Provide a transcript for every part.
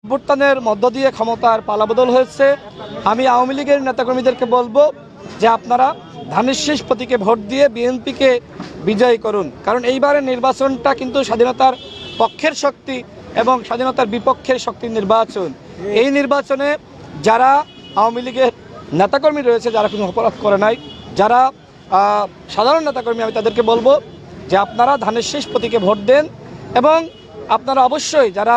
অভ্যুত্থানের মধ্য দিয়ে ক্ষমতার পালাবদল হয়েছে। আমি আওয়ামী লীগের নেতাকর্মীদেরকে বলবো যে আপনারা ধানের শীষ প্রতীকে ভোট দিয়ে বিএনপিকে বিজয়ী করুন, কারণ এইবারের নির্বাচনটা কিন্তু স্বাধীনতার পক্ষের শক্তি এবং স্বাধীনতার বিপক্ষের শক্তির নির্বাচন। এই নির্বাচনে যারা আওয়ামী লীগের নেতাকর্মী রয়েছে, যারা কোনো অপরাধ করে নাই, যারা সাধারণ নেতাকর্মী, আমি তাদেরকে বলবো যে আপনারা ধানের শীষ প্রতীকে ভোট দেন এবং আপনারা অবশ্যই যারা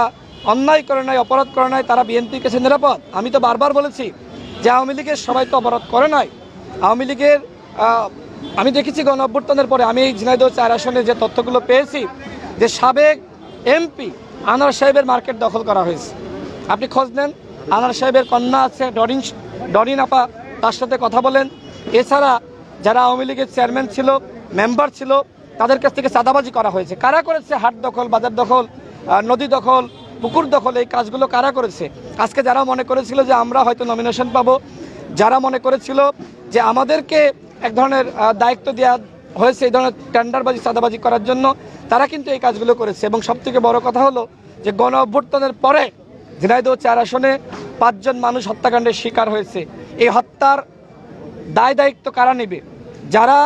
অন্যায় করে নাই, অপরাধ করে নাই, তারা বিএনপির কাছে নিরাপদ। আমি তো বারবার বলেছি যে আওয়ামী লীগের সবাই তো অপরাধ করে নাই। আওয়ামী লীগের আমি দেখেছি গণ অভ্যুত্থানের পরে, আমি এই ঝিনাইদহ 4 আসনে যে তথ্যগুলো পেয়েছি যে সাবেক এমপি আনোয়ার সাহেবের মার্কেট দখল করা হয়েছে। আপনি খোঁজ নেন, আনোয়ার সাহেবের কন্যা আছে ডরিন আপা, তার সাথে কথা বলেন। এছাড়া যারা আওয়ামী লীগের চেয়ারম্যান ছিল, মেম্বার ছিল, তাদের কাছ থেকে চাঁদাবাজি করা হয়েছে। কারা করেছে? হাট দখল, বাজার দখল, নদী দখল, পুকুর দখল, এই কাজগুলো কারা করেছে? আজকে যারা মনে করেছিল যে আমরা হয়তো নমিনেশন পাবো, যারা মনে করেছিল যে আমাদেরকে এক ধরনের দায়িত্ব দেওয়া হয়েছে এই ধরনের টেন্ডারবাজি, চাঁদাবাজি করার জন্য, তারা কিন্তু এই কাজগুলো করেছে। এবং সবথেকে বড় কথা হলো যে গণ অভ্যুত্থানের পরে ঝিনাইদহ 4 আসনে 5 জন মানুষ হত্যাকাণ্ডের শিকার হয়েছে। এই হত্যার দায়িত্ব কারা নেবে? যারা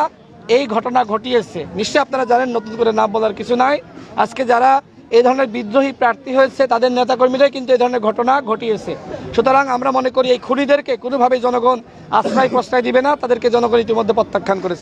এই ঘটনা ঘটিয়েছে। নিশ্চয়ই আপনারা জানেন, নতুন করে নাম বলার কিছু নাই। আজকে যারা এই ধরনের বিদ্রোহী প্রার্থী হয়েছে, তাদের নেতাকর্মীরাই কিন্তু এই ধরনের ঘটনা ঘটিয়েছে। সুতরাং আমরা মনে করি এই খুনিদেরকে কোনোভাবেই জনগণ আশ্রয় প্রশ্রয় দিবে না, তাদেরকে জনগণ ইতিমধ্যে প্রত্যাখ্যান করেছে।